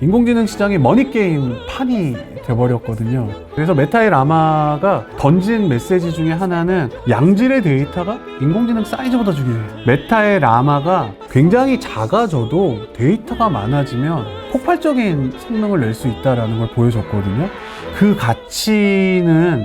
인공지능 시장이 머니게임 판이 돼버렸거든요. 그래서 메타의 라마가 던진 메시지 중에 하나는 양질의 데이터가 인공지능 사이즈보다 중요해요. 메타의 라마가 굉장히 작아져도 데이터가 많아지면 폭발적인 성능을 낼 수 있다는 걸 보여줬거든요. 그 가치는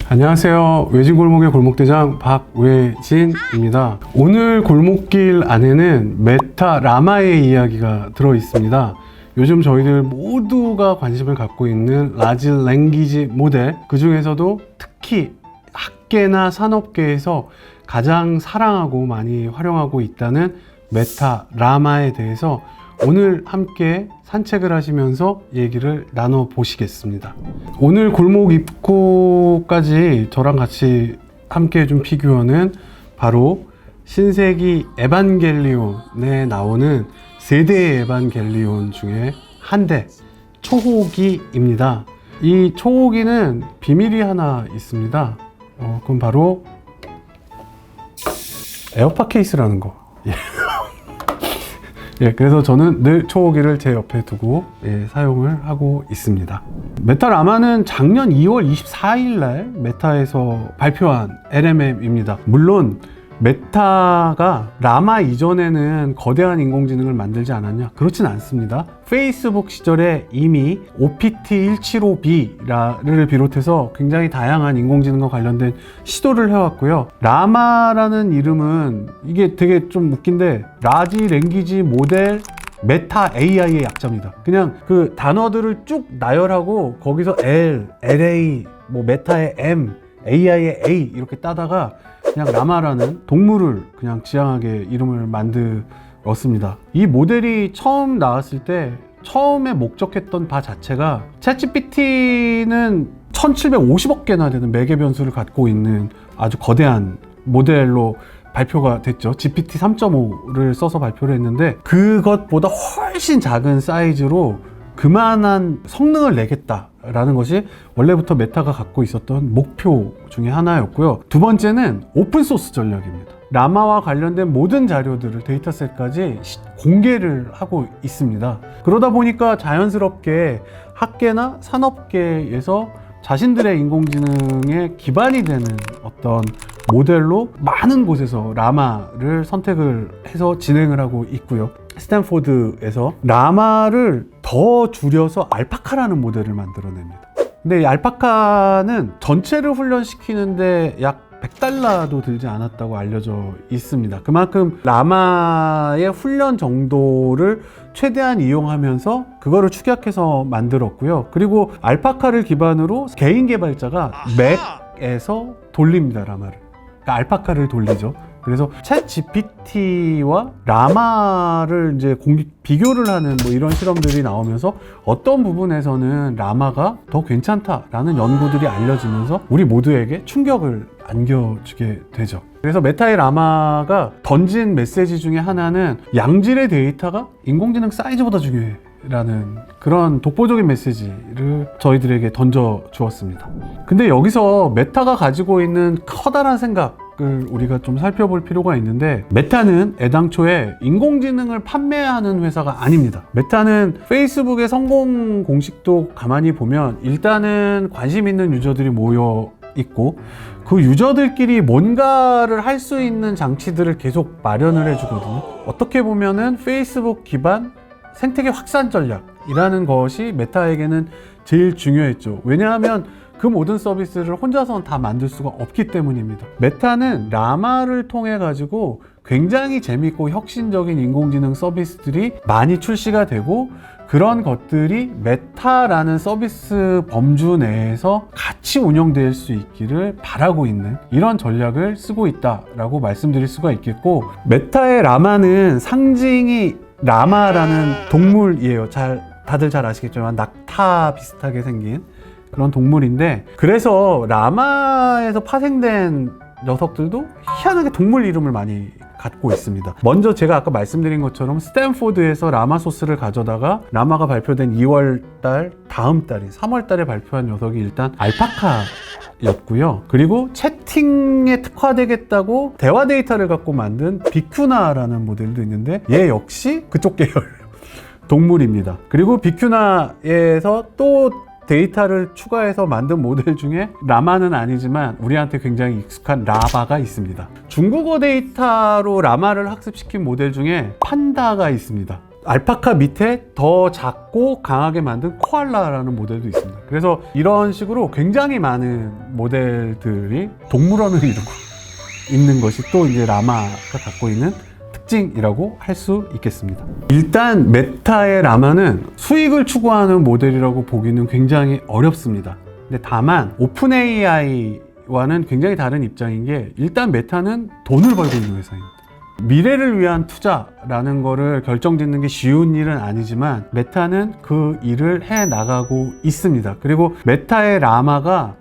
안녕하세요. 외진골목의 골목대장 박외진입니다. 오늘 골목길 안에는 메타 라마의 이야기가 들어 있습니다. 요즘 저희들 모두가 관심을 갖고 있는 라지 랭귀지 모델, 그 중에서도 특히 학계나 산업계에서 가장 사랑하고 많이 활용하고 있다는 메타 라마에 대해서 오늘 함께 산책을 하시면서 얘기를 나눠 보시겠습니다. 오늘 골목 입구까지 저랑 같이 함께 해준 피규어는 바로 신세기 에반겔리온에 나오는 세대의 에반겔리온 중에 한 대, 초호기입니다. 이 초호기는 비밀이 하나 있습니다. 그건 바로 에어팟 케이스라는 거. 그래서 저는 늘 초호기를 제 옆에 두고 사용을 하고 있습니다. 메타 라마는 작년 2월 24일 날 메타에서 발표한 LMM입니다. 물론 메타가 라마 이전에는 거대한 인공지능을 만들지 않았냐? 그렇진 않습니다. 페이스북 시절에 이미 OPT175B를 비롯해서 굉장히 다양한 인공지능과 관련된 시도를 해왔고요. 라마라는 이름은 이게 되게 좀 웃긴데 라지 랭귀지 모델 메타 AI의 약자입니다. 그냥 그 단어들을 쭉 나열하고 거기서 L, LA, 뭐 메타의 M, AI의 A 이렇게 따다가 그냥 라마라는 동물을 그냥 지향하게 이름을 만들었습니다. 이 모델이 처음 나왔을 때 처음에 목적했던 바 자체가 챗GPT는 1750억 개나 되는 매개 변수를 갖고 있는 아주 거대한 모델로 발표가 됐죠. GPT 3.5를 써서 발표를 했는데 그것보다 훨씬 작은 사이즈로 그만한 성능을 내겠다라는 것이 원래부터 메타가 갖고 있었던 목표 중에 하나였고요. 두 번째는 오픈소스 전략입니다. 라마와 관련된 모든 자료들을 데이터셋까지 공개를 하고 있습니다. 그러다 보니까 자연스럽게 학계나 산업계에서 자신들의 인공지능에 기반이 되는 어떤 모델로 많은 곳에서 라마를 선택을 해서 진행을 하고 있고요. 스탠포드에서 라마를 더 줄여서 알파카라는 모델을 만들어냅니다. 근데 이 알파카는 전체를 훈련시키는데 약 $100도 들지 않았다고 알려져 있습니다. 그만큼 라마의 훈련 정도를 최대한 이용하면서 그거를 축약해서 만들었고요. 그리고 알파카를 기반으로 개인 개발자가 맥에서 돌립니다, 라마를. 그러니까 알파카를 돌리죠. 그래서 챗 GPT와 라마를 이제 비교를 하는 뭐 이런 실험들이 나오면서 어떤 부분에서는 라마가 더 괜찮다라는 연구들이 알려지면서 우리 모두에게 충격을 안겨주게 되죠. 그래서 메타의 라마가 던진 메시지 중에 하나는 양질의 데이터가 인공지능 사이즈보다 중요해 라는 그런 독보적인 메시지를 저희들에게 던져 주었습니다. 근데 여기서 메타가 가지고 있는 커다란 생각을 우리가 좀 살펴볼 필요가 있는데, 메타는 애당초에 인공지능을 판매하는 회사가 아닙니다. 메타는 페이스북의 성공 공식도 가만히 보면 일단은 관심 있는 유저들이 모여 있고 그 유저들끼리 뭔가를 할 수 있는 장치들을 계속 마련을 해주거든요. 어떻게 보면은 페이스북 기반 생태계 확산 전략이라는 것이 메타에게는 제일 중요했죠. 왜냐하면 그 모든 서비스를 혼자서는 다 만들 수가 없기 때문입니다. 메타는 라마를 통해 가지고 굉장히 재밌고 혁신적인 인공지능 서비스들이 많이 출시가 되고 그런 것들이 메타라는 서비스 범주 내에서 같이 운영될 수 있기를 바라고 있는 이런 전략을 쓰고 있다라고 말씀드릴 수가 있겠고, 메타의 라마는 상징이 라마라는 동물이에요. 다들 잘 아시겠지만 낙타 비슷하게 생긴 그런 동물인데, 그래서 라마에서 파생된 녀석들도 희한하게 동물 이름을 많이 갖고 있습니다. 먼저 제가 아까 말씀드린 것처럼 스탠포드에서 라마 소스를 가져다가 라마가 발표된 2월달 다음 달인 3월달에 발표한 녀석이 일단 알파카 였고요. 그리고 채팅에 특화되겠다고 대화 데이터를 갖고 만든 비큐나라는 모델도 있는데 얘 역시 그쪽 계열 동물입니다. 그리고 비큐나에서 또 데이터를 추가해서 만든 모델 중에 라마는 아니지만 우리한테 굉장히 익숙한 라바가 있습니다. 중국어 데이터로 라마를 학습시킨 모델 중에 판다가 있습니다. 알파카 밑에 더 작고 강하게 만든 코알라라는 모델도 있습니다. 그래서 이런 식으로 굉장히 많은 모델들이 동물원을 이루고 있는 것이 또 이제 라마가 갖고 있는 특징이라고 할 수 있겠습니다. 일단 메타의 라마는 수익을 추구하는 모델이라고 보기는 굉장히 어렵습니다. 근데 다만 오픈 AI와는 굉장히 다른 입장인 게 일단 메타는 돈을 벌고 있는 회사입니다. 미래를 위한 투자라는 거를 결정짓는 게 쉬운 일은 아니지만 메타는 그 일을 해 나가고 있습니다. 그리고 메타의 라마가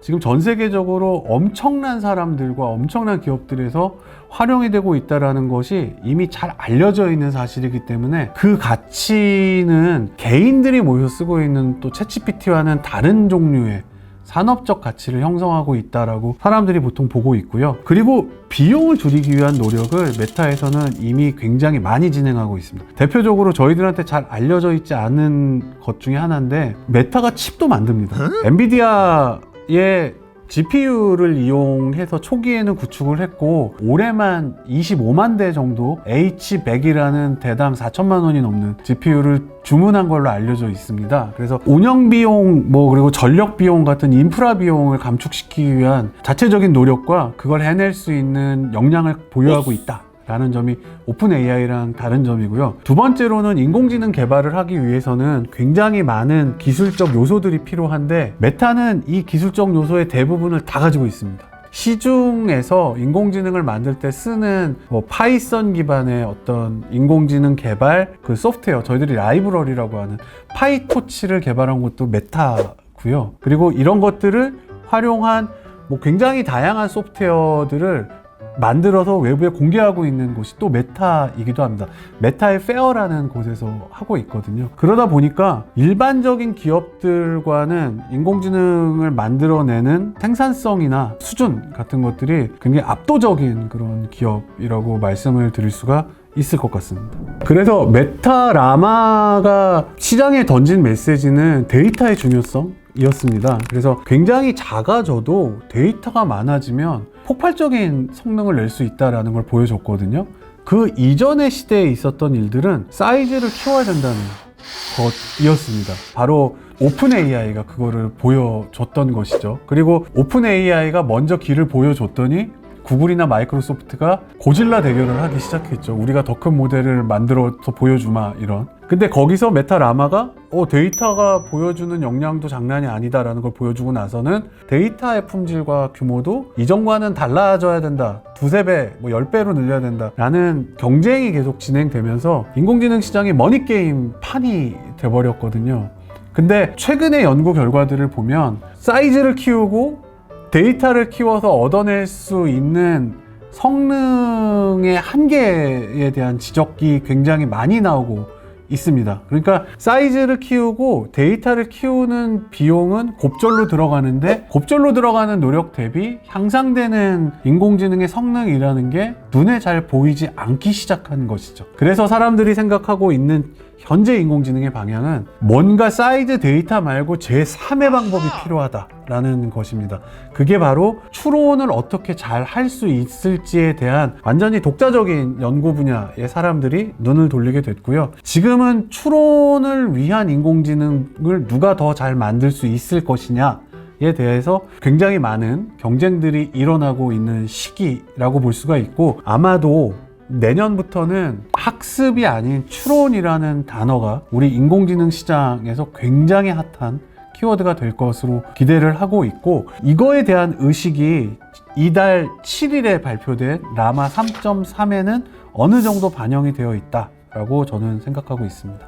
지금 전 세계적으로 엄청난 사람들과 엄청난 기업들에서 활용이 되고 있다는 것이 이미 잘 알려져 있는 사실이기 때문에 그 가치는 개인들이 모여서 쓰고 있는 또 챗GPT와는 다른 종류의 산업적 가치를 형성하고 있다라고 사람들이 보통 보고 있고요. 그리고 비용을 줄이기 위한 노력을 메타에서는 이미 굉장히 많이 진행하고 있습니다. 대표적으로 저희들한테 잘 알려져 있지 않은 것 중에 하나인데 메타가 칩도 만듭니다. 엔비디아의 GPU를 이용해서 초기에는 구축을 했고 올해만 25만 대 정도 H100이라는 대당 4천만 원이 넘는 GPU를 주문한 걸로 알려져 있습니다. 그래서 운영 비용 그리고 전력 비용 같은 인프라 비용을 감축시키기 위한 자체적인 노력과 그걸 해낼 수 있는 역량을 보유하고 있다 라는 점이 오픈 AI랑 다른 점이고요. 두 번째로는 인공지능 개발을 하기 위해서는 굉장히 많은 기술적 요소들이 필요한데 메타는 이 기술적 요소의 대부분을 다 가지고 있습니다. 시중에서 인공지능을 만들 때 쓰는 파이썬 기반의 어떤 인공지능 개발 그 소프트웨어, 저희들이 라이브러리라고 하는 파이토치를 개발한 것도 메타고요. 그리고 이런 것들을 활용한 굉장히 다양한 소프트웨어들을 만들어서 외부에 공개하고 있는 곳이 또 메타이기도 합니다. 메타의 페어라는 곳에서 하고 있거든요. 그러다 보니까 일반적인 기업들과는 인공지능을 만들어내는 생산성이나 수준 같은 것들이 굉장히 압도적인 그런 기업이라고 말씀을 드릴 수가 있을 것 같습니다. 그래서 메타 라마가 시장에 던진 메시지는 데이터의 중요성이었습니다. 그래서 굉장히 작아져도 데이터가 많아지면 폭발적인 성능을 낼 수 있다는 걸 보여줬거든요. 그 이전의 시대에 있었던 일들은 사이즈를 키워야 된다는 것이었습니다. 바로 오픈 AI가 그거를 보여줬던 것이죠. 그리고 오픈 AI가 먼저 길을 보여줬더니 구글이나 마이크로소프트가 고질라 대결을 하기 시작했죠. 우리가 더 큰 모델을 만들어서 보여주마 이런. 근데 거기서 메타 라마가 데이터가 보여주는 역량도 장난이 아니다라는 걸 보여주고 나서는 데이터의 품질과 규모도 이전과는 달라져야 된다. 2~3배, 10배로 늘려야 된다. 라는 경쟁이 계속 진행되면서 인공지능 시장이 머니게임 판이 돼버렸거든요. 근데 최근의 연구 결과들을 보면 사이즈를 키우고 데이터를 키워서 얻어낼 수 있는 성능의 한계에 대한 지적이 굉장히 많이 나오고 있습니다. 그러니까 사이즈를 키우고 데이터를 키우는 비용은 곱절로 들어가는데 곱절로 들어가는 노력 대비 향상되는 인공지능의 성능이라는 게 눈에 잘 보이지 않기 시작한 것이죠. 그래서 사람들이 생각하고 있는 현재 인공지능의 방향은 뭔가 사이즈 데이터 말고 제3의 방법이 필요하다라는 것입니다. 그게 바로 추론을 어떻게 잘 할 수 있을지에 대한 완전히 독자적인 연구 분야의 사람들이 눈을 돌리게 됐고요. 지금은 추론을 위한 인공지능을 누가 더 잘 만들 수 있을 것이냐에 대해서 굉장히 많은 경쟁들이 일어나고 있는 시기라고 볼 수가 있고 아마도 내년부터는 학습이 아닌 추론이라는 단어가 우리 인공지능 시장에서 굉장히 핫한 키워드가 될 것으로 기대를 하고 있고 이거에 대한 의식이 이달 7일에 발표된 라마 3.3에는 어느 정도 반영이 되어 있다 라고 저는 생각하고 있습니다.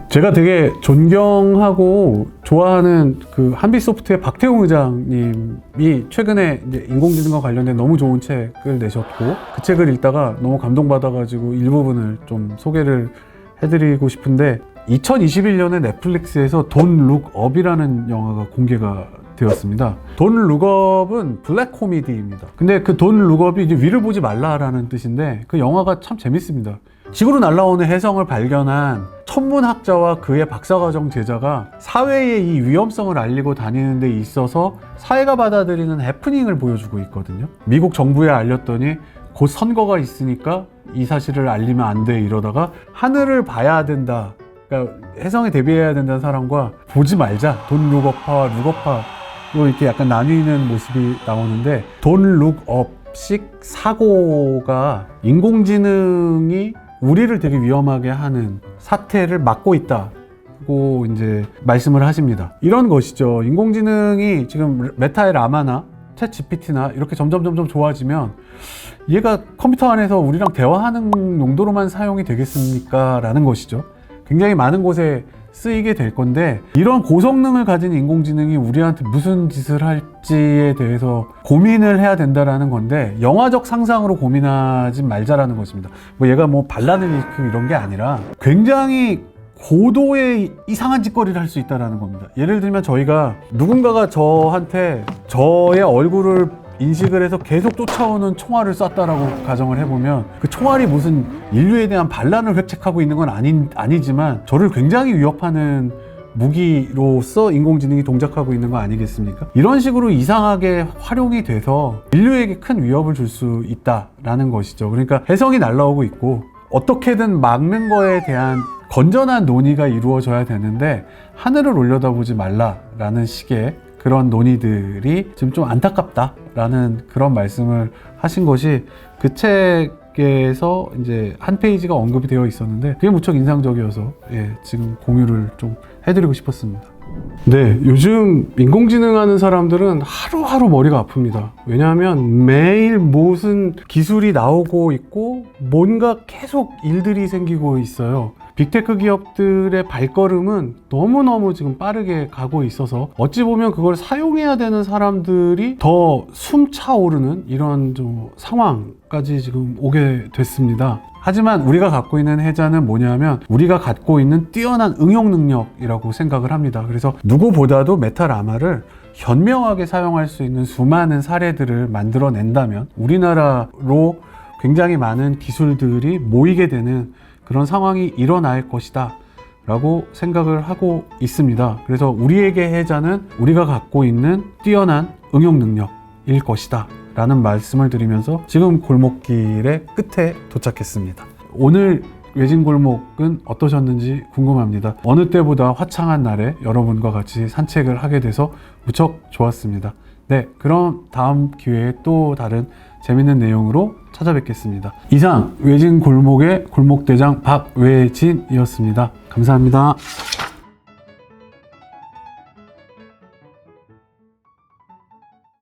제가 되게 존경하고 좋아하는 그 한빛소프트의 박태웅 의장님이 최근에 이제 인공지능과 관련된 너무 좋은 책을 내셨고 그 책을 읽다가 너무 감동받아가지고 일부분을 좀 소개를 해드리고 싶은데 2021년에 넷플릭스에서 Don't Look Up이라는 영화가 공개가 되었습니다. 돈 룩업은 블랙 코미디입니다. 근데 그 돈 룩업이 이제 위를 보지 말라라는 뜻인데 그 영화가 참 재밌습니다. 지구로 날아오는 혜성을 발견한 천문학자와 그의 박사과정 제자가 사회의 이 위험성을 알리고 다니는 데 있어서 사회가 받아들이는 해프닝을 보여주고 있거든요. 미국 정부에 알렸더니 곧 선거가 있으니까 이 사실을 알리면 안 돼 이러다가 하늘을 봐야 된다. 그러니까 혜성에 대비해야 된다는 사람과 보지 말자. 돈 룩업파와 룩업파 이렇게 약간 나뉘는 모습이 나오는데 돈 룩업식 사고가 인공지능이 우리를 되게 위험하게 하는 사태를 막고 있다고 이제 말씀을 하십니다. 이런 것이죠. 인공지능이 지금 메타의 라마나 챗 GPT나 이렇게 점점 좋아지면 얘가 컴퓨터 안에서 우리랑 대화하는 용도로만 사용이 되겠습니까? 라는 것이죠. 굉장히 많은 곳에 쓰이게 될 건데 이런 고성능을 가진 인공지능이 우리한테 무슨 짓을 할지에 대해서 고민을 해야 된다라는 건데 영화적 상상으로 고민하지 말자라는 것입니다. 뭐 얘가 뭐 반란을 일으키고 이런 게 아니라 굉장히 고도의 이상한 짓거리를 할 수 있다는 겁니다. 예를 들면 저희가 누군가가 저한테 저의 얼굴을 인식을 해서 계속 쫓아오는 총알을 쐈다라고 가정을 해보면 그 총알이 무슨 인류에 대한 반란을 획책하고 있는 건 아니지만 저를 굉장히 위협하는 무기로서 인공지능이 동작하고 있는 거 아니겠습니까? 이런 식으로 이상하게 활용이 돼서 인류에게 큰 위협을 줄 수 있다라는 것이죠. 그러니까 혜성이 날아오고 있고 어떻게든 막는 거에 대한 건전한 논의가 이루어져야 되는데 하늘을 올려다보지 말라라는 식의 그런 논의들이 지금 좀 안타깝다라는 그런 말씀을 하신 것이 그 책에서 이제 한 페이지가 언급이 되어 있었는데 그게 무척 인상적이어서 지금 공유를 좀 해드리고 싶었습니다. 네, 요즘 인공지능 하는 사람들은 하루하루 머리가 아픕니다. 왜냐하면 매일 무슨 기술이 나오고 있고 뭔가 계속 일들이 생기고 있어요. 빅테크 기업들의 발걸음은 너무너무 지금 빠르게 가고 있어서 어찌 보면 그걸 사용해야 되는 사람들이 더 숨차오르는 이런 좀 상황까지 지금 오게 됐습니다. 하지만 우리가 갖고 있는 혜자는 뭐냐면 우리가 갖고 있는 뛰어난 응용 능력이라고 생각을 합니다. 그래서 누구보다도 메타라마를 현명하게 사용할 수 있는 수많은 사례들을 만들어낸다면 우리나라로 굉장히 많은 기술들이 모이게 되는 그런 상황이 일어날 것이다 라고 생각을 하고 있습니다. 그래서 우리에게 혜자는 우리가 갖고 있는 뛰어난 응용 능력일 것이다 라는 말씀을 드리면서 지금 골목길의 끝에 도착했습니다. 오늘 외진골목은 어떠셨는지 궁금합니다. 어느 때보다 화창한 날에 여러분과 같이 산책을 하게 돼서 무척 좋았습니다. 네, 그럼 다음 기회에 또 다른 재밌는 내용으로 찾아뵙겠습니다. 이상 외진골목의 골목대장 박외진이었습니다. 감사합니다.